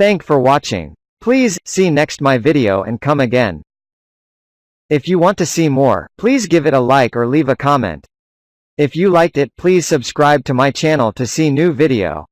Thank for watching. Please see next my video and come again. If you want to see more, please give it a like or leave a comment. If you liked it, please subscribe to my channel to see new video.